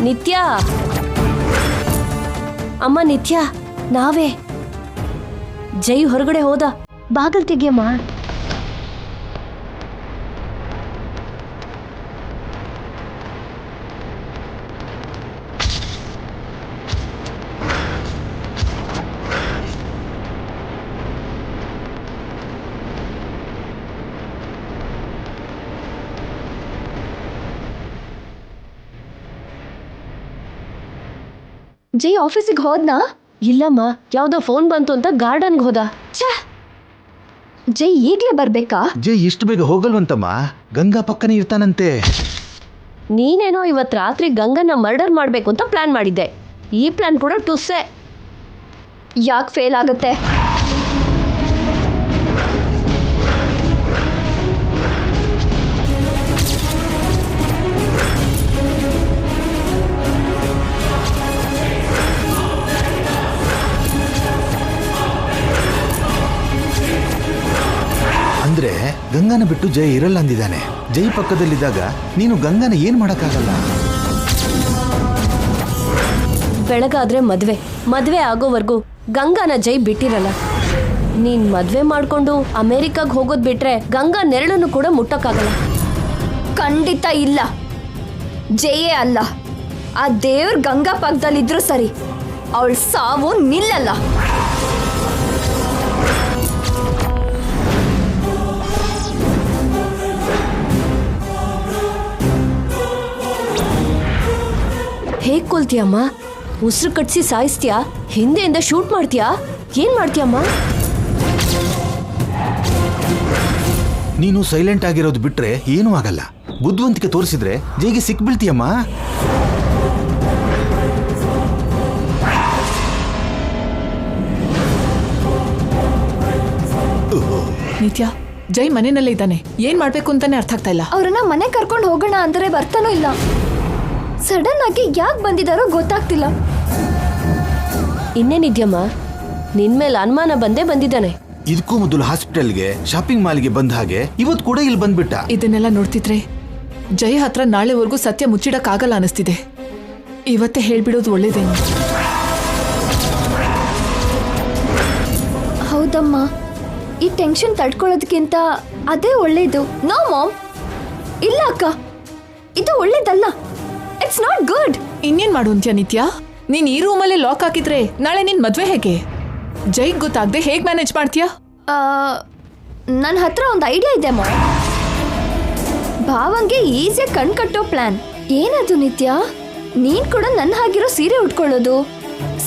ನಿತ್ಯ, ಅಮ್ಮ ನಿತ್ಯ, ನಾವೇ. ಜೈ ಹೊರಗಡೆ ಹೋದ, ಬಾಗಲ್ ತೆಗಿಯಮ್ಮ. ಜೈ ಆಫೀಸಿಗೆ ಹೋದ್ನಾ? ಇಲ್ಲಮ್ಮ, ಯಾವ್ದೋ ಫೋನ್ ಬಂತು ಅಂತ ಗಾರ್ಡನ್ಗೆ ಹೋದ. ಜೈ ಈಗ್ಲೇ ಬರ್ಬೇಕಾ? ಜೈ ಇಷ್ಟು ಬೇಗ ಹೋಗಲ್ವಂತಮ್ಮ, ಗಂಗಾ ಪಕ್ಕನೇ ಇರ್ತಾನಂತೆ. ನೀನೇನೋ ಇವತ್ತು ರಾತ್ರಿ ಗಂಗನ್ನ ಮರ್ಡರ್ ಮಾಡಬೇಕು ಅಂತ ಪ್ಲಾನ್ ಮಾಡಿದ್ದೆ. ಈ ಪ್ಲಾನ್ ಕೂಡ ಟುಸ್ಸೆ. ಯಾಕೆ ಫೇಲ್ ಆಗುತ್ತೆ? ಅಂದ್ರೆ ಗಂಗಾನ ಬಿಟ್ಟು ಜೈ ಇರಲ್ಲ ಅಂದಿದ್ದಾನೆ. ಜೈ ಪಕ್ಕದಲ್ಲಿದ್ದಾಗ ನೀನು ಗಂಗಾನ ಏನ್ ಮಾಡಕ್ಕಾಗಲ್ಲ. ಬೆಳಗಾದ್ರೆ ಮದ್ವೆ ಆಗೋವರೆಗೂ ಗಂಗಾನ ಜೈ ಬಿಟ್ಟಿರಲ್ಲ. ನೀನ್ ಮದ್ವೆ ಮಾಡ್ಕೊಂಡು ಅಮೆರಿಕಾಗ್ ಹೋಗೋದ್ ಬಿಟ್ರೆ ಗಂಗಾ ನೆರಳನ್ನು ಕೂಡ ಮುಟ್ಟಕ್ಕಾಗಲ್ಲ. ಖಂಡಿತ ಇಲ್ಲ. ಜೈಯೇ ಅಲ್ಲ, ಆ ದೇವ್ರ ಗಂಗಾ ಪಕ್ಕದಲ್ಲಿದ್ರು ಸರಿ, ಅವಳ ಸಾವು ನಿಲ್ಲಲ್ಲ. ಹೇಗ್ ಕೊಲ್ತೀಯಮ್ಮ? ಉಸಿರು ಕಟ್ಸಿ ಸಾಯಿಸ್ತೀಯಾ? ಹಿಂದೆಯಿಂದ ಶೂಟ್ ಮಾಡ್ತೀಯಾ? ಏನ್ ಮಾಡ್ತೀಯಮ್ಮ? ನೀನು ಸೈಲೆಂಟ್ ಆಗಿರೋದು ಬಿಟ್ರೆ ಏನೂ ಆಗಲ್ಲ. ಬುದ್ಧಿವಂತಿಕೆ ತೋರಿಸಿದ್ರೆ ಜೈಗೆ ಸಿಕ್ಬಿಳ್ತೀಯಮ್ಮ. ನಿತ್ಯ, ಜೈ ಮನೆಯಲ್ಲೇ ಇದ್ದಾನೆ. ಏನ್ ಮಾಡ್ಬೇಕು ಅಂತಾನೆ ಅರ್ಥ ಆಗ್ತಾ ಇಲ್ಲ. ಅವ್ರನ್ನ ಮನೆ ಕರ್ಕೊಂಡು ಹೋಗೋಣ ಅಂದ್ರೆ ಬರ್ತಾನೂ ಇಲ್ಲ. ಸಡನ್ ಆಗಿ ಯಾಕೆ ಬಂದಿದಾರೋ ಗೊತ್ತಾಗ್ತಿಲ್ಲ. ಇನ್ನೇನಿದ್ಯಮ್ಮ, ನಿನ್ಮೇಲೆ ಅನುಮಾನ ಬಂದಿದ್ದಾನೆ. ಇದಕ್ಕೂ ಮೊದಲು ಹಾಸ್ಪಿಟಲ್ಗೆ, ಶಾಪಿಂಗ್ ಮಾಲ್ಗೆ ಬಂದ ಹಾಗೆ ಇವತ್ತು ಕೂಡ ಇಲ್ಲಿ ಬಂದ್ಬಿಟ್ಟ. ಇದನ್ನೆಲ್ಲ ನೋಡ್ತಿದ್ರೆ ಜೈ ಹತ್ರ ನಾಳೆವರೆಗೂ ಸತ್ಯ ಮುಚ್ಚಿಡಕ್ಕಾಗಲ್ಲ ಅನಿಸ್ತಿದೆ. ಇವತ್ತೇ ಹೇಳ್ಬಿಡೋದು ಒಳ್ಳೇದೇನು. ಹೌದಮ್ಮ, ಈ ಟೆನ್ಷನ್ ತಡ್ಕೊಳ್ಳೋದಕ್ಕಿಂತ ಅದೇ ಒಳ್ಳೇದು. ನೋ ಮಾಮ್, ಇಲ್ಲ ಅಕ್ಕ, ಇದು ಒಳ್ಳೇದಲ್ಲ. It's not good. ಇನ್ನೇನ್ ಮಾಡುವಂತ್ಯ ನಿತ್ಯ? ನೀನ್ ಈ ರೂಮಲ್ಲೇ ಲಾಕ್ ಹಾಕಿದ್ರೆ ನಾಳೆ ನಿನ್ ಮದ್ವೆ ಹೇಗೆ? ಜೈಗ್ ಗೊತ್ತಾಗದೆ ಹೇಗ್ ಮ್ಯಾನೇಜ್ ಮಾಡ್ತೀಯಾ? ನನ್ನ ಹತ್ರ ಒಂದು ಐಡಿಯಾ ಇದೆ ಮಾಮ್. ಭಾವಂಗೆ ಈಸಿಯಾಗಿ ಕಣ್ ಕಟ್ಟೋ ಪ್ಲಾನ್. ಏನದು ನಿತ್ಯ? ನೀನ್ ಕೂಡ ನನ್ನ ಹಾಗಿರೋ ಸೀರೆ ಉಟ್ಕೊಳ್ಳೋದು,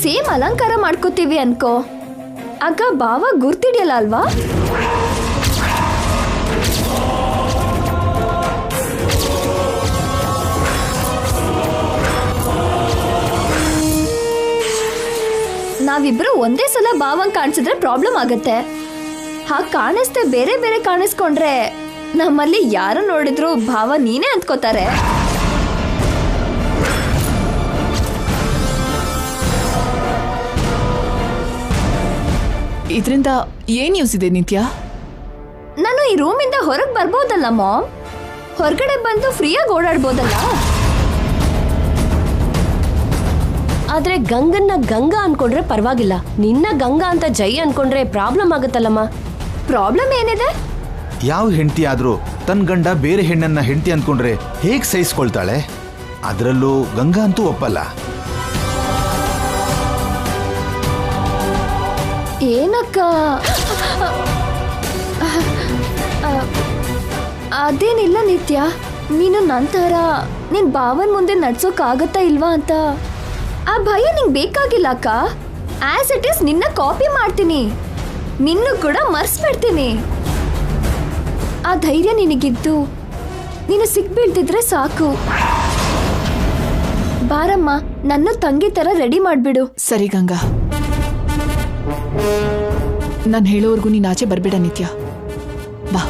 ಸೇಮ್ ಅಲಂಕಾರ ಮಾಡ್ಕೋತೀವಿ ಅನ್ಕೋ. ಆಗ ಭಾವ ಗುರ್ತಿಡಿಯಲ್ಲ ಅಲ್ವಾ? ನಾವಿಬ್ರು ಒಂದೇ ಸಲ ಭಾವಂಗ್ ಕಾಣಿಸಿದ್ರೆ ಪ್ರಾಬ್ಲಮ್ ಆಗತ್ತೆ. ಹಾಗೆ ಕಾಣಿಸ್ದೆ ಬೇರೆ ಬೇರೆ ಕಾಣಿಸ್ಕೊಂಡ್ರೆ ನಮ್ಮಲ್ಲಿ ಯಾರು ನೋಡಿದ್ರು ಭಾವ ನೀನೇ ಅಂದ್ಕೋತಾರೆ. ಇದರಿಂದ ಏನ್ ಯೂಸ್ ಇದೆ ನಿತ್ಯ? ನಾನು ಈ ರೂಮಿಂದ ಹೊರಗೆ ಬರ್ಬೋದಲ್ಲ ಮಾಮ್? ಹೊರಗಡೆ ಬಂದು ಫ್ರೀಯಾಗಿ ಓಡಾಡ್ಬೋದಲ್ಲ? ಆದ್ರೆ ಗಂಗನ್ನ ಗಂಗಾ ಅನ್ಕೊಂಡ್ರೆ ಪರವಾಗಿಲ್ಲ. ನಿನ್ನ ಗಂಗಾ ಅಂತ ಜೈ ಅನ್ಕೊಂಡ್ರೆ ಪ್ರಾಬ್ಲಮ್ ಆಗುತ್ತಲ್ಲಮ್ಮ. ಪ್ರಾಬ್ಲಮ್ ಏನಿದೆ? ಯಾವ ಹೆಂಡತಿ ಆದ್ರೂ ತನ್ನ ಗಂಡ ಬೇರೆ ಹೆಣ್ಣನ್ನ ಹೆಂಡತಿ ಅನ್ಕೊಂಡ್ರೆ ಹೇಗ್ ಸಹಿಸ್ಕೊಳ್ತಾಳೆ? ಅದರಲ್ಲೂ ಗಂಗಾ ಅಂತೂ ಒಪ್ಪಲ್ಲ. ಏನಕ್ಕ? ಅದೇನಿಲ್ಲ ನಿತ್ಯ, ನೀನು ನಂತರ ನಿನ್ ಭಾವನ್ ಮುಂದೆ ನಡ್ಸೋಕ್ಕಾಗತ್ತಾ ಇಲ್ವಾ ಅಂತ ಆ ಭಯ ನಿಂಗೆ ಬೇಕಾಗಿಲ್ಲ ಅಕ್ಕ. ಆಸ್ ಇಟ್ ಈಸ್ ನಿನ್ನ ಕಾಪಿ ಮಾಡ್ತೀನಿ, ನಿನ್ನೂ ಕೂಡ ಮರ್ಸ್ಬಿಡ್ತೀನಿ. ಆ ಧೈರ್ಯ ನಿನಗಿದ್ದು ನೀನು ಸಿಕ್ಬೀಳ್ತಿದ್ರೆ ಸಾಕು. ಬಾರಮ್ಮ, ನನ್ನ ತಂಗಿ ತರ ರೆಡಿ ಮಾಡ್ಬಿಡು. ಸರಿ ಗಂಗಾ, ನಾನು ಹೇಳೋವರೆಗೂ ನೀನ್ ಆಚೆ ಬರ್ಬೇಡ ನಿತ್ಯ. ಬಾ.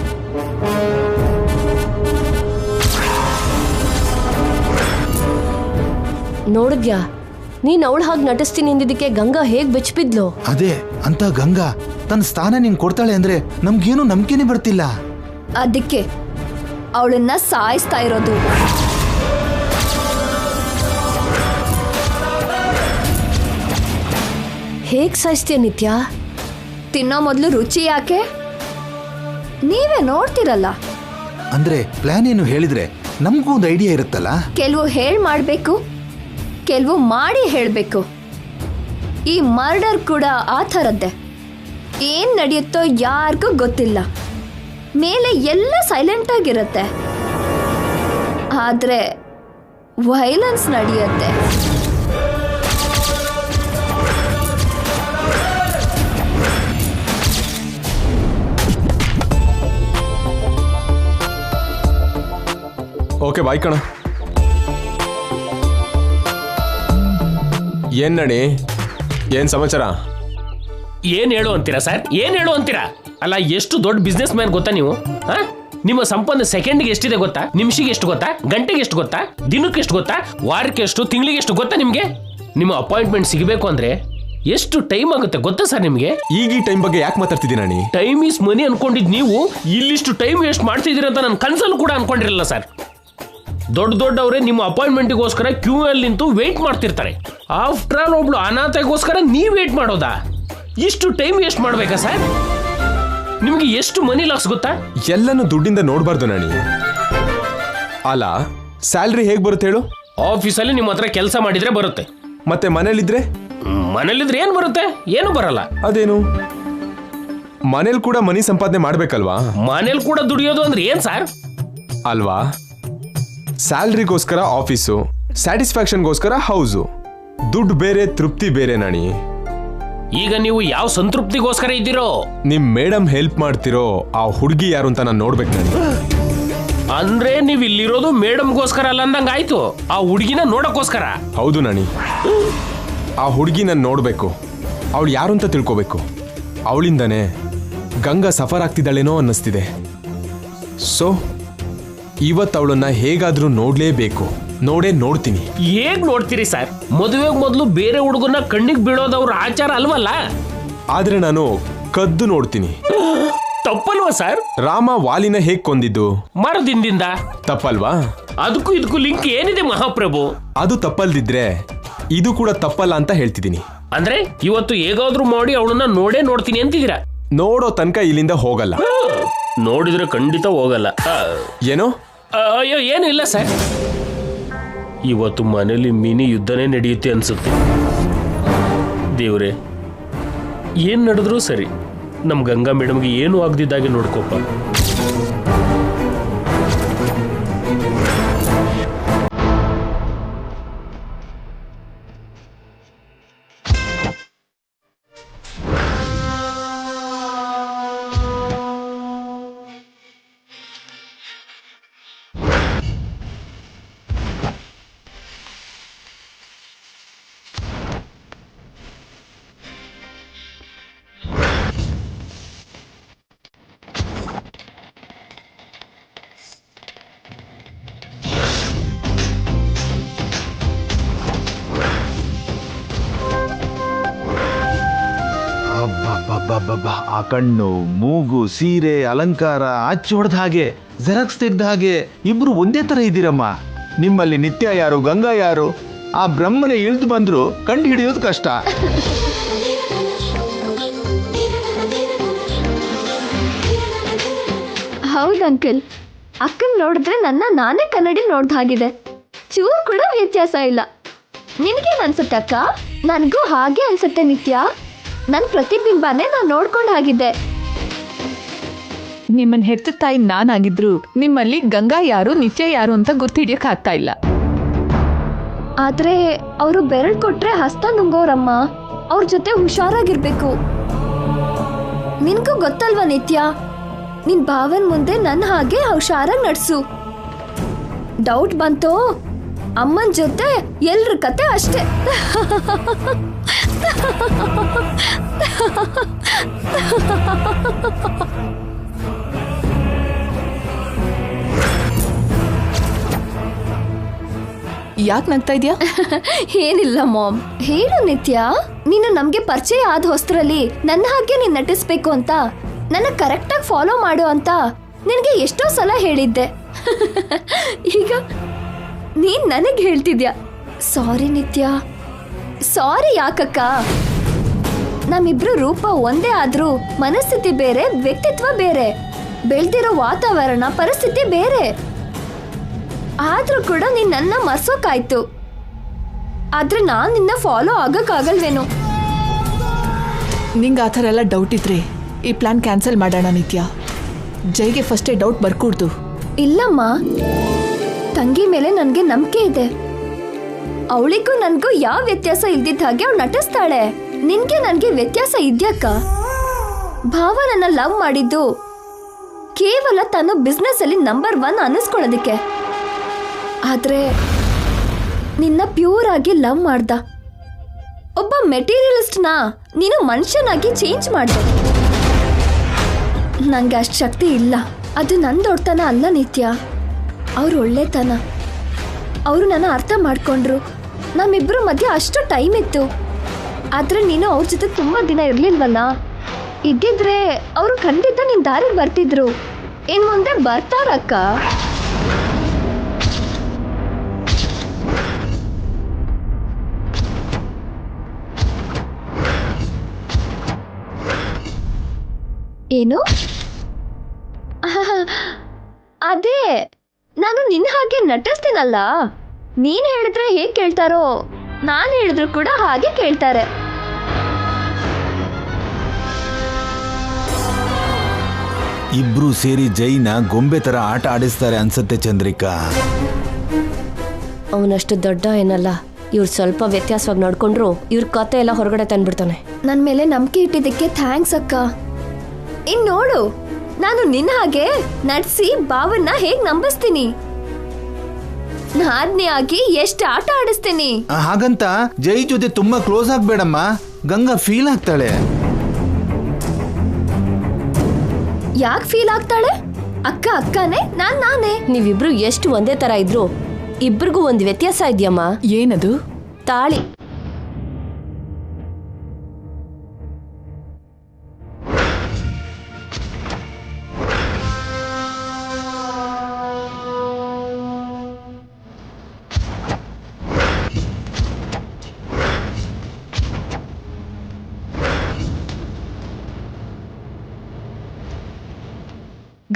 ನೋಡಿದ್ಯಾ, ನೀನ್ ಅವಳ ಹಾಗೆ ನಟಿಸ್ತೀನಿ ಅಂದಿದ್ದಕ್ಕೆ ಗಂಗಾ ಹೇಗ್ ಬೆಚ್ಬಿದ್ಲು. ಅದೇ ಅಂತ ಗಂಗಾ ತನ್ನ ಸ್ಥಾನ ನೀನ್ ಕೊಡ್ತಾಳೆ ಅಂದ್ರೆ ನಮ್ಗೇನು ನಂಬಿಕೆನೇ ಬರ್ತಿಲ್ಲ. ಅದಕ್ಕೆ ಅವಳನ್ನ ಸಾಯಿಸ್ತಾ ಇರೋದು. ಹೇಗ್ ಸಾಯಿಸ್ತೀಯ ನಿತ್ಯ? ತಿನ್ನೋ ಮೊದಲು ರುಚಿ ಯಾಕೆ? ನೀವೇ ನೋಡ್ತಿರಲ್ಲ. ಅಂದ್ರೆ ಪ್ಲಾನ್ ಏನು ಹೇಳಿದ್ರೆ ನಮಗೂ ಒಂದು ಐಡಿಯಾ ಇರುತ್ತಲ್ಲ. ಕೆಲವು ಮಾಡ್ಬೇಕು, ಕೆಲವು ಮಾಡಿ ಹೇಳ್ಬೇಕು. ಈ ಮರ್ಡರ್ ಕೂಡ ಆ ಥರದ್ದೇ. ಏನ್ ನಡೆಯುತ್ತೋ ಯಾರಿಗೂ ಗೊತ್ತಿಲ್ಲ. ಮೇಲೆ ಎಲ್ಲ ಸೈಲೆಂಟ್ ಆಗಿರುತ್ತೆ, ಆದ್ರೆ ವೈಲೆನ್ಸ್ ನಡೆಯುತ್ತೆ. ಓಕೆ ಬಾಯ್ ಕಣ. ಏನ್ ನಡಿ, ಏನ್ ಸಮಾಚಾರ? ಏನ್ ಹೇಳು ಅಂತೀರಾ ಸರ್? ಏನ್ ಹೇಳು ಅಂತೀರಾ? ಅಲ್ಲ, ಎಷ್ಟು ದೊಡ್ಡ ಬಿಸ್ನೆಸ್ ಮ್ಯಾನ್ ಗೊತ್ತಾ ನೀವು? ನಿಮ್ಮ ಸಂಪಾದನೆ ಸೆಕೆಂಡ್ಗೆ ಎಷ್ಟಿದೆ ಗೊತ್ತಾ? ನಿಮಿಷಿಗೆ ಎಷ್ಟು ಗೊತ್ತಾ? ಗಂಟೆಗೆ ಎಷ್ಟು ಗೊತ್ತಾ? ದಿನಕ್ಕೆ ಎಷ್ಟು ಗೊತ್ತಾ? ವಾರಕ್ಕೆ ಎಷ್ಟು? ತಿಂಗಳಿಗೆ ಎಷ್ಟು ಗೊತ್ತಾ ನಿಮ್ಗೆ? ನಿಮ್ಮ ಅಪಾಯಿಂಟ್ಮೆಂಟ್ ಸಿಗಬೇಕು ಅಂದ್ರೆ ಎಷ್ಟು ಟೈಮ್ ಆಗುತ್ತೆ ಗೊತ್ತಾ ಸರ್ ನಿಮ್ಗೆ? ಈಗ ಈ ಟೈಮ್ ಬಗ್ಗೆ ಯಾಕೆ ಮಾತಾಡ್ತಿದ್ದೀನಿ ನಾನಿ? ಟೈಮ್ ಈಸ್ ಮನಿ ಅನ್ಕೊಂಡಿದ್ ನೀವು ಇಲ್ಲಿಷ್ಟು ಟೈಮ್ ವೇಸ್ಟ್ ಮಾಡ್ತಿದ್ದೀರಿ ಅಂತ ನನ್ನ ಕನ್ಸಲ್ಲೂ ಕೂಡ ಅನ್ಕೊಂಡಿರಲಿಲ್ಲ ಸರ್. ದೊಡ್ಡವರೇ ನಿಮ್ಮ ಅಪಾಯಿಂಟ್ಮೆಂಟ್ಗೋಸ್ಕರ ಕ್ಯೂ ಅಲ್ಲಿ ನಿಂತು ವೇಟ್ ಮಾಡ್ತಿರ್ತಾರೆ. ಆಫ್ಟರ್ ಆಲ್ ಒಬ್ಳು ಅನಾಥಗೋಸ್ಕರ ನೀವು ವೇಟ್ ಮಾಡೋದಾ? ಇಷ್ಟು ಟೈಮ್ ವೇಸ್ಟ್ ಮಾಡ್ಬೇಕಾ ಸರ್? ನಿಮ್ಗೆ ಎಷ್ಟು ಮನಿ ಲಾಸ್ ಗೊತ್ತಾ? ಎಲ್ಲನೂ ದುಡ್ಡಿಂದ ನೋಡ್ಬಾರ್ದು ನಾನಿ. ಅಲ್ಲ, ಸ್ಯಾಲ್ರಿ ಹೇಗ್ ಬರುತ್ತೆ ಹೇಳು? ಆಫೀಸಲ್ಲಿ ನಿಮ್ಮ ಹತ್ರ ಕೆಲಸ ಮಾಡಿದ್ರೆ ಬರುತ್ತೆ. ಮತ್ತೆ ಮನೇಲಿದ್ರೆ ಏನ್ ಬರುತ್ತೆ? ಏನು ಬರಲ್ಲ. ಅದೇನು, ಮನೇಲಿ ಕೂಡ ಮನಿ ಸಂಪಾದನೆ ಮಾಡ್ಬೇಕಲ್ವಾ? ಮನೇಲಿ ಕೂಡ ದುಡಿಯೋದು ಅಂದ್ರೆ ಏನ್ ಸರ್? ಅಲ್ವಾ? ಸ್ಯಾಲ್ರಿಗೋಸ್ಕರ ಆಫೀಸು, ಸ್ಯಾಟಿಸ್ಫ್ಯಾಕ್ಷನ್ಗೋಸ್ಕರ ಹೌಸು. ದುಡ್ಡು ಬೇರೆ, ತೃಪ್ತಿ ಬೇರೆ ನಾಣಿ. ಈಗ ನೀವು ಯಾವ ಸಂತೃಪ್ತಿಗೋಸ್ಕರ ಇದ್ದೀರೋ? ನಿಮ್ ಮೇಡಮ್ ಹೆಲ್ಪ್ ಮಾಡ್ತಿರೋ ಆ ಹುಡುಗಿ ಯಾರು ಅಂತ ನಾನು ನೋಡ್ಬೇಕು ನಾಣಿ. ಅಂದ್ರೆ ನೀವು ಇಲ್ಲಿರೋದು ಮೇಡಮ್ಗೋಸ್ಕರ ಅಲ್ಲ ಅಂದಂಗ ಆಯ್ತು, ಆ ಹುಡುಗಿನ ನೋಡಕ್ಕೋಸ್ಕರ. ಹೌದು ನಾಣಿ, ಆ ಹುಡುಗಿ ನಾನು ನೋಡ್ಬೇಕು, ಅವಳು ಯಾರು ಅಂತ ತಿಳ್ಕೋಬೇಕು. ಅವಳಿಂದನೇ ಗಂಗಾ ಸಫರ್ ಆಗ್ತಿದ್ದಾಳೇನೋ ಅನ್ನಿಸ್ತಿದೆ. ಸೊ ಇವತ್ತು ಅವಳನ್ನ ಹೇಗಾದ್ರೂ ನೋಡ್ಲೇಬೇಕು. ನೋಡ್ತೀನಿ. ಹೇಗ್ ನೋಡ್ತೀರಿ ಸರ್? ಮದುವೆಗೆ ಮೊದಲು ಬೇರೆ ಹುಡುಗನ ಕಣ್ಣಿಗೆ ಬೀಳೋದವ್ರ ಆಚಾರ ಅಲ್ವಲ್ಲ? ಆದ್ರೆ ನಾನು ಕದ್ದು ನೋಡ್ತೀನಿ. ತಪ್ಪಲ್ವಾ ಸರ್? ರಾಮ ವಾಲಿನ ಹೇಗ್ ಕೊಂದಿದ್ದು? ಮರದಿಂದ. ತಪ್ಪಲ್ವಾ? ಅದಕ್ಕೂ ಇದಕ್ಕೂ ಲಿಂಕ್ ಏನಿದೆ ಮಹಾಪ್ರಭು? ಅದು ತಪ್ಪಲ್ದಿದ್ರೆ ಇದು ಕೂಡ ತಪ್ಪಲ್ಲ ಅಂತ ಹೇಳ್ತಿದ್ದೀನಿ. ಅಂದ್ರೆ ಇವತ್ತು ಹೇಗಾದ್ರೂ ಮಾಡಿ ಅವಳನ್ನ ನೋಡ್ತೀನಿ ಅಂತಿದ್ದೀರಾ? ನೋಡೋ ತನಕ ಇಲ್ಲಿಂದ ಹೋಗಲ್ಲ. ನೋಡಿದ್ರೆ ಖಂಡಿತ ಹೋಗಲ್ಲ. ಏನೋ? ಅಯ್ಯೋ, ಏನು ಇಲ್ಲ ಸರ್. ಇವತ್ತು ಮನೇಲಿ ಮಿನಿ ಯುದ್ಧನೇ ನಡೆಯುತ್ತೆ ಅನ್ಸುತ್ತೆ. ದೇವ್ರೆ, ಏನ್ ನಡೆದ್ರು ಸರಿ, ನಮ್ ಗಂಗಾ ಮೇಡಮ್ಗೆ ಏನು ಆಗದಿದ್ದಾಗೆ ನೋಡ್ಕೋಪ. ಆ ಕಣ್ಣು, ಮೂಗು, ಸೀರೆ, ಅಲಂಕಾರ ಅಚ್ಚು ಹೊಡೆದ ಹಾಗೆ, ಜೆರಾಕ್ಸ್ ತೆಗ್ದ ಹಾಗೆ ಇಬ್ರು ಒಂದೇ ತರ ಇದ್ದೀರಮ್ಮ. ನಿಮ್ಮಲ್ಲಿ ನಿತ್ಯ ಯಾರು, ಗಂಗಾ ಯಾರು? ಆ ಬ್ರಹ್ಮನೇ ಇಳಿದು ಬಂದ್ರು ಕಂಡು ಹಿಡಿಯೋದು ಕಷ್ಟ. ಹೌದು ಅಂಕಲ್, ಅಕ್ಕನ್ ನೋಡಿದ್ರೆ ನಾನೇ ಕನ್ನಡಿ ನೋಡ್ದ ಹಾಗಿದೆ. ಚೂರು ಕೂಡ ವ್ಯತ್ಯಾಸ ಇಲ್ಲ. ನಿನಗೇನು ಅನ್ಸುತ್ತೆ ಅಕ್ಕ? ನನಗೂ ಹಾಗೆ ಅನ್ಸುತ್ತೆ ನಿತ್ಯ. ನನ್ನ ಪ್ರತಿಬಿಂಬನೇ ನಾನು ನೋಡ್ಕೊಂಡು ಹಾಗಿದ್ದೆ. ನಿಮ್ಮನ್ನ ಹೆತ್ತ ತಾಯಿ ನಾನಾಗಿದ್ರು ನಿಮ್ಮಲ್ಲಿ ಗಂಗಾ ಯಾರು ನಿತ್ಯ ಯಾರು ಅಂತ ಗೊತ್ತಿಡಿಯಕ್ ಆಗ್ತಾ ಇಲ್ಲ. ಆದ್ರೆ ಅವರು ಬೆರಳು ಕೊಟ್ರೆ ಹಸ್ತ ನುಂಗೋರಮ್ಮ. ಅವ್ರ ಜೊತೆ ಹುಷಾರಾಗಿರ್ಬೇಕು. ನಿನ್ಗೂ ಗೊತ್ತಲ್ವಾ ನಿತ್ಯ, ನಿನ್ ಭಾವನ್ ಮುಂದೆ ನನ್ನ ಹಾಗೆ ಹುಷಾರಾಗಿ ನಡ್ಸು. ಡೌಟ್ ಬಂತೋ ಅಮ್ಮನ ಜೊತೆ ಎಲ್ರ ಕತೆ ಅಷ್ಟೇ. ಯಾಕೆ ನಗ್ತಾ ಇದೆಯಾ? ಏನಿಲ್ಲ ಮಾಮ್. ಹೇಳು ನಿತ್ಯ, ನೀನು ನಮ್ಗೆ ಪರಿಚಯ ಆದ ಹೊಸ್ತರಲ್ಲಿ ನನ್ನ ಹಾಗೆ ನೀನ್ ನಟಿಸ್ಬೇಕು ಅಂತ, ನನ್ನ ಕರೆಕ್ಟಾಗಿ ಫಾಲೋ ಮಾಡು ಅಂತ ನಿನಗೆ ಎಷ್ಟೋ ಸಲ ಹೇಳಿದ್ದೆ. ಈಗ ನೀನ್ ನನಗೆ ಹೇಳ್ತಿದ್ಯಾ ಸಾರಿ ನಿತ್ಯ. ಸಾರಿ ಯಾಕಕ್ಕ? ನಮ್ಮಿಬ್ರು ರೂಪ ಒಂದೇ ಆದ್ರೂ ಮನಸ್ಥಿತಿ ಬೇರೆ, ವ್ಯಕ್ತಿತ್ವ ಬೇರೆ, ಬೆಳ್ದಿರೋ ವಾತಾವರಣ ಪರಿಸ್ಥಿತಿ ಬೇರೆ. ಆದ್ರೂ ಕೂಡ ನೀನ್ ನನ್ನ ಮರ್ಸೋಕಾಯ್ತು. ಆದ್ರೆ ನಾನ್ ನಿನ್ನ ಫಾಲೋ ಆಗಕ್ಕಾಗಲ್ವೇನೋ. ನಿಂಗೆ ಆ ಥರ ಎಲ್ಲ ಡೌಟ್ ಇದ್ರೆ ಈ ಪ್ಲಾನ್ ಕ್ಯಾನ್ಸಲ್ ಮಾಡೋಣ ನಿತ್ಯ. ಜೈಗೆ ಫಸ್ಟೇ ಡೌಟ್ ಬರ್ಕೂಡ್ದು. ಇಲ್ಲಮ್ಮ, ತಂಗಿ ಮೇಲೆ ನನ್ಗೆ ನಂಬಿಕೆ ಇದೆ. ಅವಳಿಗೂ ನನ್ಗೂ ಯಾವ ವ್ಯತ್ಯಾಸ ಇಲ್ದಿದ್ದ ಹಾಗೆ ಅವಳು ನಟಿಸ್ತಾಳೆ. ನಿನ್ಗೆ ನನ್ಗೆ ವ್ಯತ್ಯಾಸ ಇದ್ಯಾಕ? ಭಾವ ನನ್ನ ಲವ್ ಮಾಡಿದ್ದು ಕೇವಲ ತಾನು ಬಿಸ್ನೆಸ್ ಅಲ್ಲಿ ನಂಬರ್ 1 ಅನ್ನಿಸ್ಕೊಳ್ಳೋದಕ್ಕೆ. ಆದ್ರೆ ನಿನ್ನ ಪ್ಯೂರ್ ಆಗಿ ಲವ್ ಮಾಡ್ದ. ಒಬ್ಬ ಮೆಟೀರಿಯಲಿಸ್ಟ್ನ ನೀನು ಮನುಷ್ಯನಾಗಿ ಚೇಂಜ್ ಮಾಡ್ದೆ. ನಂಗೆ ಅಷ್ಟು ಶಕ್ತಿ ಇಲ್ಲ. ಅದು ನನ್ನ ದೊಡ್ಡತನ ಅಲ್ಲ ನಿತ್ಯ, ಅವ್ರು ಒಳ್ಳೆತನ. ಅವರು ನನ್ನ ಅರ್ಥ ಮಾಡ್ಕೊಂಡ್ರು. ನಮ್ಮಿಬ್ರು ಮಧ್ಯೆ ಅಷ್ಟು ಟೈಮ್ ಇತ್ತು. ಆದ್ರೆ ನೀನು ಅವ್ರ ಜೊತೆ ತುಂಬಾ ದಿನ ಇರ್ಲಿಲ್ವಲ್ಲ. ಇದ್ದಿದ್ರೆ ಅವರು ಖಂಡಿತ ನಿನ್ ದಾರಿಗೆ ಬರ್ತಿದ್ರು. ಇನ್ ಮುಂದೆ ಬರ್ತಾರಕ್ಕ. ಏನು? ಅದೇ ನಾನು ನಿನ್ನ ಹಾಗೆ ನಟಿಸ್ತೀನಲ್ಲ. ನೀನ್ ಹೇಳಿದ್ರೆ ಹೇಗೆ ಕೇಳ್ತಾರೋ, ನಾನು ಹೇಳಿದ್ರು ಕೂಡ ಹಾಗೆ ಕೇಳ್ತಾರೆ. ಇಬ್ರು ಸೇರಿ ಜೈನ ಗೊಂಬೆ ತರ ಆಟ ಆಡಿಸ್ತಾರೆ ಅನ್ಸತ್ತೆ ಚಂದ್ರಿಕಾ. ಅವನಷ್ಟು ದೊಡ್ಡ ಏನಲ್ಲ. ಇವ್ರು ಸ್ವಲ್ಪ ವ್ಯತ್ಯಾಸವಾಗಿ ನಡ್ಕೊಂಡ್ರು ಇವ್ರ ಕತೆ ಎಲ್ಲ ಹೊರಗಡೆ ತಂದ್ಬಿಡ್ತಾನೆ. ನನ್ನ ಮೇಲೆ ನಂಬಿಕೆ ಇಟ್ಟಿದ್ದಕ್ಕೆ ಥ್ಯಾಂಕ್ಸ್ ಅಕ್ಕ. ಇನ್ ನೋಡು, ನಾನು ನಿನ್ನ ಹಾಗೆ ನಡ್ಸಿ ಭಾವನ್ನ ಹೇಗ್ ನಂಬಿಸ್ತೀನಿ. ನಾದ್ನಿ ಆಗಿ ಎಷ್ಟು ಆಟ ಆಡಿಸ್ತೀನಿ. ಹಾಗಂತ ಜೈ ಜೊತೆ ತುಂಬಾ ಕ್ಲೋಸ್ ಆಗ್ಬೇಡಮ್ಮ, ಗಂಗಾ ಫೀಲ್ ಆಗ್ತಾಳೆ. ಯಾಕೆ ಫೀಲ್ ಆಗ್ತಾಳೆ? ಅಕ್ಕ ಅಕ್ಕನೇ, ನಾನೇ. ನೀವಿಬ್ರು ಎಷ್ಟು ಒಂದೇ ತರ ಇದ್ರು ಇಬ್ರಿಗೂ ಒಂದು ವ್ಯತ್ಯಾಸ ಇದೆಯಮ್ಮ. ಏನದು? ತಾಳಿ.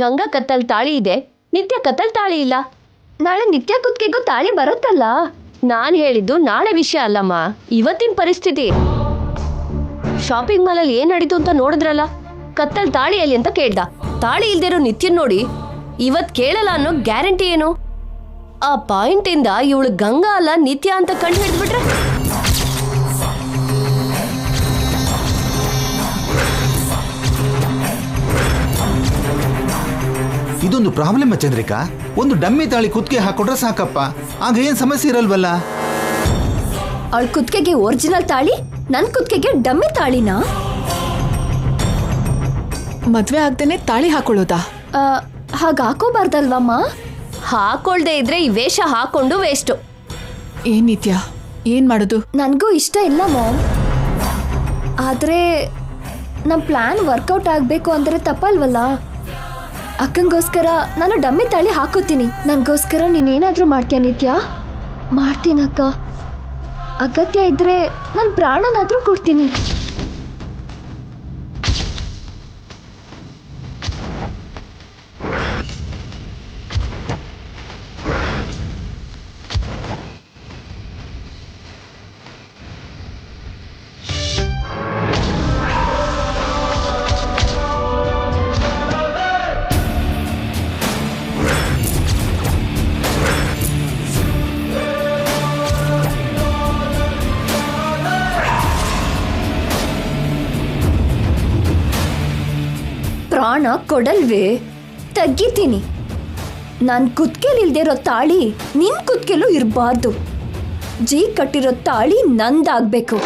ಗಂಗಾ ಕತ್ತಲ್ ತಾಳಿ ಇದೆ, ನಿತ್ಯ ಕತ್ತಲ್ ತಾಳಿ ಇಲ್ಲ. ನಾಳೆ ನಿತ್ಯ ಕುತ್ತಿಗೆಗೂ ತಾಳಿ ಬರುತ್ತಲ್ಲ. ನಾನು ಹೇಳಿದ್ದು ನಾಳೆ ವಿಷಯ ಅಲ್ಲಮ್ಮ, ಇವತ್ತಿನ ಪರಿಸ್ಥಿತಿ. ಶಾಪಿಂಗ್ ಮಾಲಲ್ಲಿ ಏನ್ ನಡೀತು ಅಂತ ನೋಡಿದ್ರಲ್ಲ, ಕತ್ತಲ್ ತಾಳಿಯಲ್ಲಿ ಅಂತ ಕೇಳ್ದ. ತಾಳಿ ಇಲ್ದಿರೋ ನಿತ್ಯನ್ ನೋಡಿ ಇವತ್ ಕೇಳಲ್ಲ ಅನ್ನೋ ಗ್ಯಾರಂಟಿ ಏನು? ಆ ಪಾಯಿಂಟ್ ಇಂದ ಇವಳು ಗಂಗಾ ಅಲ್ಲ ನಿತ್ಯ ಅಂತ ಕಂಡು ಹಿಡಿದ್ಬಿಟ್ರೆ ಇದೊಂದು ಪ್ರಾಬ್ಲಮ್ ಚಂದ್ರಿಕಾ. ಒಂದು ಡಮ್ಮಿ ತಾಳಿ ಕುತ್ತಿಗೆ ಹಾಕೊಟ್ರೆ ಸಾಕಪ್ಪ, ಆಗ ಏನ್ ಸಮಸ್ಯೆ ಇರಲ್ವಲ್ಲ. ಅವಳ ಕುತ್ತಿಗೆಗೆ ಒರಿಜಿನಲ್ ತಾಳಿ, ನನ್ ಕುತ್ತಿಗೆಗೆ ಡಮ್ಮಿ ತಾಳಿನಾ? ಮದ್ವೆ ಆಗ್ದೇನೆ ತಾಳಿ ಹಾಕೊಳ್ಳೋದಾ? ಹಾಗ ಹಾಕೋಬಾರ್ದಲ್ವಮ್ಮ? ಹಾಕೊಳ್ದೆ ಇದ್ರೆ ಈ ವೇಷ ಹಾಕೊಂಡು ವೇಸ್ಟು. ಏನ್ ನಿತ್ಯ, ಏನ್ ಮಾಡೋದು? ನನಗೂ ಇಷ್ಟ ಇಲ್ಲ ಮಾಮ್. ಆದ್ರೆ ನಮ್ ಪ್ಲಾನ್ ವರ್ಕೌಟ್ ಆಗ್ಬೇಕು ಅಂದ್ರೆ ತಪ್ಪಲ್ವಲ್ಲ. ಅಕ್ಕಂಗೋಸ್ಕರ ನಾನು ಡಮ್ಮಿ ತಾಳಿ ಹಾಕೋತೀನಿ. ನನಗೋಸ್ಕರ ನೀನೇನಾದ್ರೂ ಮಾಡ್ತೀಯ ನಿತ್ಯ? ಮಾಡ್ತೀನಕ್ಕ. ಅಗತ್ಯ ಇದ್ರೆ ನನ್ನ ಪ್ರಾಣನಾದ್ರೂ ಕೊಡ್ತೀನಿ. ಪ್ರಾಣ ಕೊಡಲ್ವೇ? ತಗ್ಗಿತೀನಿ. ನಾನು ಕುತ್ತಿಗೆಲಿಲ್ದಿರೋ ತಾಳಿ ನಿನ್ ಕುತ್ತಿಗೆಲೂ ಇರಬಾರ್ದು. ಜೀ ಕಟ್ಟಿರೋ ತಾಳಿ ನಂದಾಗ್ಬೇಕು.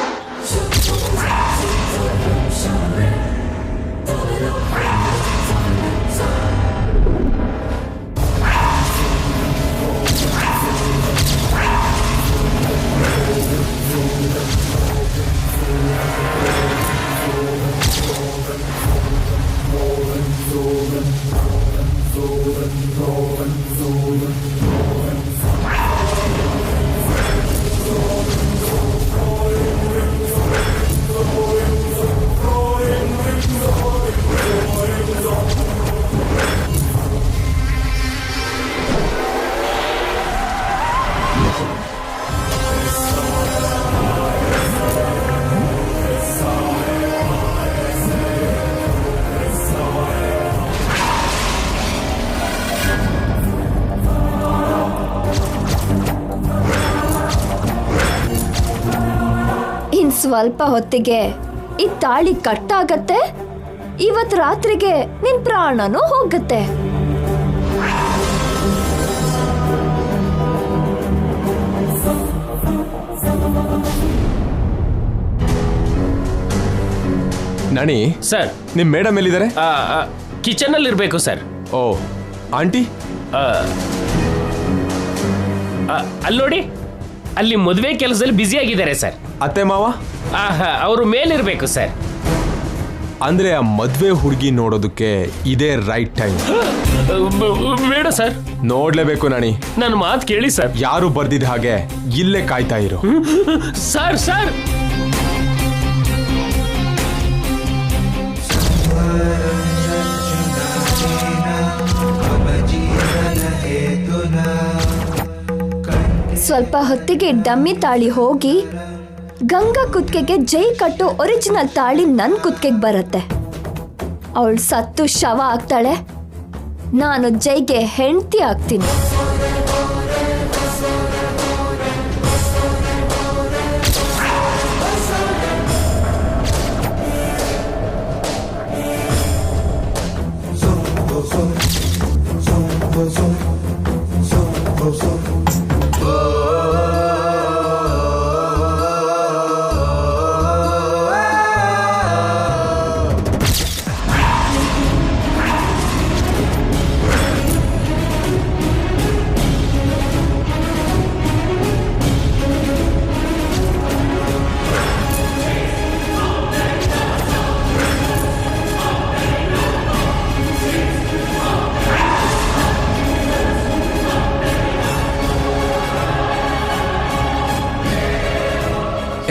ಸ್ವಲ್ಪ ಹೊತ್ತಿಗೆ ಈ ತಾಳಿ ಕಟ್ಟಾಗತ್ತೆ, ಇವತ್ ರಾತ್ರಿಗೆ ನಿನ್ ಪ್ರಾಣನೂ ಹೋಗತ್ತೆ. ನಾಣಿ ಸರ್ ನಿಮ್ ಮೇಡಮ್ ಎಲ್ಲಿದ್ದಾರೆ? ಕಿಚನ್ ಅಲ್ಲಿ ಇರ್ಬೇಕು ಸರ್. ಓ ಆಂಟಿ ಅಲ್ಲಿ ನೋಡಿ, ಅಲ್ಲಿ ಮದುವೆ ಕೆಲಸದಲ್ಲಿ ಬ್ಯುಸಿ ಆಗಿದ್ದಾರೆ ಸರ್. ಅತ್ತೆ ಮಾವ ಅವರು ಮೇಲಿರ್ಬೇಕು ಸರ್. ಅಂದ್ರೆ ಆ ಮದ್ವೆ ಹುಡುಗಿ ನೋಡೋದಕ್ಕೆ ಇದೇ ರೈಟ್ ಟೈಮ್. ಬೇಡ ಸರ್, ನೋಡ್ಲೇಬೇಕು ನಾಣಿ. ನನ್ನ ಮಾತು ಕೇಳಿ ಸರ್. ಯಾರು ಬರ್ದಿದ್ದ ಹಾಗೆ ಇಲ್ಲೇ ಕಾಯ್ತಾ ಇರು. ಸರ್ ಸರ್ ಸ್ವಲ್ಪ ಹೊತ್ತಿಗೆ ಡಮ್ಮಿ ತಾಳಿ ಹೋಗಿ ಗಂಗಾ ಕುತ್ತಿಗೆಗೆ ಜೈ ಕಟ್ಟೋ ಒರಿಜಿನಲ್ ತಾಳಿ ನನ್ ಕುತ್ತಿಗೆಗೆ ಬರುತ್ತೆ. ಅವಳು ಸತ್ತು ಶವ ಆಗ್ತಾಳೆ, ನಾನು ಜೈಗೆ ಹೆಂಡತಿ ಆಗ್ತೀನಿ.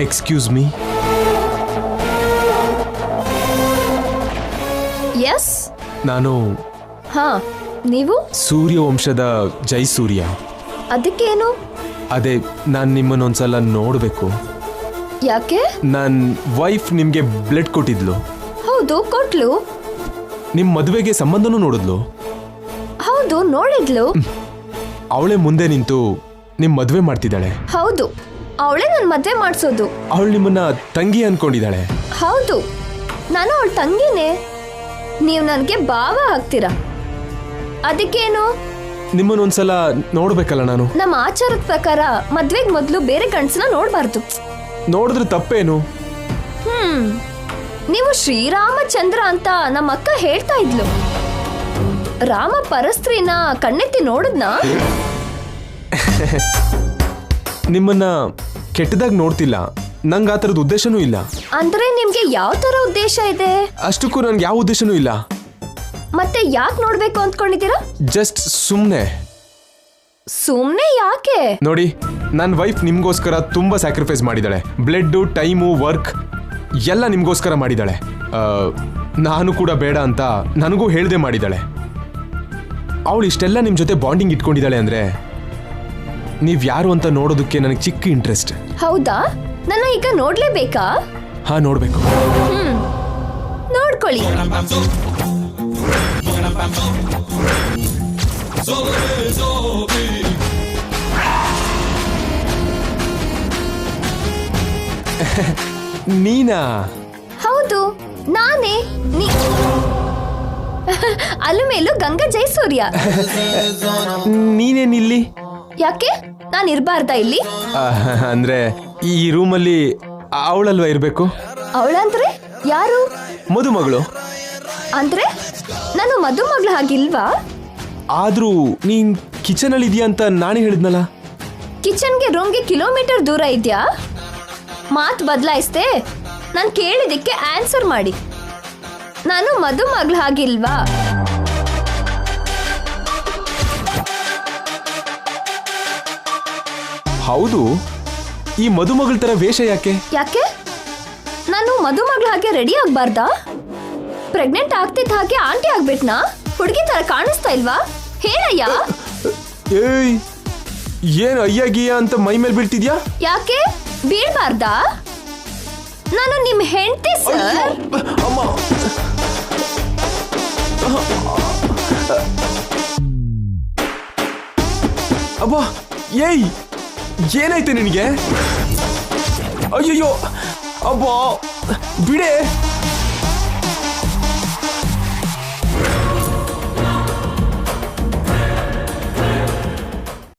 Excuse me. ಎಸ್, ನಾನು ಹಾ, ನೀವು ಸೂರ್ಯವಂಶದ ಜೈ ಸೂರ್ಯ. ಅದಕ್ಕೇನು? ಅದೇ ನಾನು ನಿಮ್ಮನ್ನೊಂದ್ಸಲ ನೋಡಬೇಕು. ಯಾಕೆ? ನನ್ನ ವೈಫ್ ನಿಮ್ಗೆ ಬ್ಲಡ್ ಕೊಟ್ಟಿದ್ಲು. ಹೌದು, ಕೊಟ್ಲು. ನಿಮ್ ಮದುವೆಗೆ ಸಂಬಂಧನೂ ನೋಡಿದ್ಲು. ಹೌದು, ನೋಡಿದ್ಲು. ಅವಳೇ ಮುಂದೆ ನಿಂತು ನಿಮ್ ಮದುವೆ ಮಾಡ್ತಿದ್ದಾಳೆ. ಹೌದು, ಅವಳೇ ನನ್ ಮದ್ವೆ ಮಾಡ್ಸೋದು. ಅವಳು ನಿಮ್ಮನ್ನ ತಂಗಿ ಅನ್ಕೊಂಡಿದ್ದಾಳೆ. ಹೌದು, ನಾನು ಅವಳ ತಂಗಿನೇ. ನೀವು ನನ್ಗೆ ಭಾವ ಆಗ್ತೀರಾ. ಅದಕ್ಕೇನು? ನಿಮ್ಮನ್ನೊಂದ್ಸಲ ನೋಡ್ಬೇಕಲ್ಲ ನಾನು. ನಮ್ಮ ಆಚಾರದ ಪ್ರಕಾರ ಮದ್ವೆಗ್ ಮೊದ್ಲು ಬೇರೆ ಗಂಡಸನ ನೋಡ್ಬಾರ್ದು. ನೋಡಿದ್ರೆ ತಪ್ಪೇನು? ನೀವು ಶ್ರೀರಾಮಚಂದ್ರ ಅಂತ ನಮ್ಮ ಅಕ್ಕ ಹೇಳ್ತಾ ಇದ್ಲು. ರಾಮ ಪರಸ್ತ್ರೀನ ಕಣ್ಣೆತ್ತಿ ನೋಡಿದ್ನಾ? ನಿಮ್ಮನ್ನ ಕೆಟ್ಟದಾಗಿ ನೋಡ್ತಿಲ್ಲ. ನಂಗೆ ಆ ಥರದ ಉದ್ದೇಶನೂ ಇಲ್ಲ. ಅಂದ್ರೆ ನಿಮ್ಗೆ ಯಾವ ತರ ಉದ್ದೇಶ ಇದೆ? ಅಷ್ಟಕ್ಕೂ ನನ್ಗೆ ಯಾವ ಉದ್ದೇಶನೂ ಇಲ್ಲ. ಮತ್ತೆ ಯಾಕೆ ನೋಡ್ಬೇಕು ಅಂದ್ಕೊಂಡಿದ್ದೀರಾ? ಜಸ್ಟ್ ಸುಮ್ಮನೆ. ಸುಮ್ನೆ ಯಾಕೆ? ನೋಡಿ, ನನ್ನ ವೈಫ್ ನಿಮ್ಗೋಸ್ಕರ ತುಂಬಾ ಸ್ಯಾಕ್ರಿಫೈಸ್ ಮಾಡಿದ್ದಾಳೆ. ಬ್ಲಡ್, ಟೈಮು, ವರ್ಕ್ ಎಲ್ಲ ನಿಮ್ಗೋಸ್ಕರ ಮಾಡಿದ್ದಾಳೆ. ನಾನು ಕೂಡ ಬೇಡ ಅಂತ ನನಗೂ ಹೇಳ್ದೆ ಮಾಡಿದ್ದಾಳೆ. ಅವಳು ಇಷ್ಟೆಲ್ಲ ನಿಮ್ಮ ಜೊತೆ ಬಾಂಡಿಂಗ್ ಇಟ್ಕೊಂಡಿದ್ದಾಳೆ ಅಂದ್ರೆ ನೀವ್ ಯಾರು ಅಂತ ನೋಡೋದಕ್ಕೆ ನನಗೆ ಚಿಕ್ಕ ಇಂಟ್ರೆಸ್ಟ್. ಹೌದಾ? ನನ್ನ ಈಗ ನೋಡ್ಲೇಬೇಕಾ? ಹಾ, ನೋಡ್ಬೇಕು. ನೋಡ್ಕೊಳ್ಳಿ. ನೀನಾ? ಹೌದು, ನಾನೇ. ಅಲ್ಲಮೇಲೂ ಗಂಗಾ ಜಯಸೂರ್ಯ. ನೀನೇನಿಲ್ಲಿ? ಯಾಕೆ, ನಾನು ಇರ್ಬಾರ್ದಾ ಇಲ್ಲಿ? ಅಂದ್ರೆ ಈ ರೂಮಲ್ಲಿ ಅವಳಲ್ವಾ ಇರ್ಬೇಕು? ಅವಳಂದ್ರೆ ಯಾರು? ಮದುಮಗಳು. ಅಂದ್ರೆ ನಾನು ಮದುಮಗಳ ಹಾಗಿಲ್ವಾ? ಆದ್ರೂ ನೀನ್ ಕಿಚನ್ ಅಲ್ಲಿ ಇದೆಯಾ ಅಂತ ನಾನೇ ಹೇಳಿದ್ನಲ್ಲ. ಕಿಚನ್ಗೆ ರೂಮ್ಗೆ ಕಿಲೋಮೀಟರ್ ದೂರ ಇದೆಯಾ? ಮಾತು ಬದಲಾಯಿಸ್ದೆ. ನಾನು ಕೇಳಿದಕ್ಕೆ ಆನ್ಸರ್ ಮಾಡಿ. ನಾನು ಮದುಮಗಳ ಹಾಗಿಲ್ವಾ? ಹೌದು. ಈ ಮದುಮಗಳ ತರ ವೇಷ ಯಾಕೆ? ಯಾಕೆ ನಾನು ಮದುಮಗಳ ಹಾಗೆ ರೆಡಿ ಆಗ್ಬಾರ್ದಾ? ಪ್ರೆಗ್ನೆಂಟ್ ಆಗ್ತಿದ್ದ ಹಾಗೆ ಆಂಟಿ ಆಗ್ಬಿಟ್ನಾ? ಹುಡುಗಿ ತರ ಕಾಣಿಸ್ತಾ ಇಲ್ವಾ? ಹೇಳಯ್ಯ. ಏಯ್, ಏನು ಅಯ್ಯಾಗಿಯ ಅಂತ ಮೈ ಮೇಲೆ ಬೀಳ್ತಿದ್ಯಾ? ಯಾಕೆ ಬೀಳ್ಬಾರ್ದಾ? ನಾನು ನಿಮ್ ಹೆಂಡತಿ ಸರ್. ಅಮ್ಮ, ಅಬ್ಬಾ, ಏಯ್, ಏನಾಯ್ತು ನಿನಗೆ? ಅಯ್ಯಯ್ಯೋ, ಅಬ್ಬಾ ಬಿಡೆ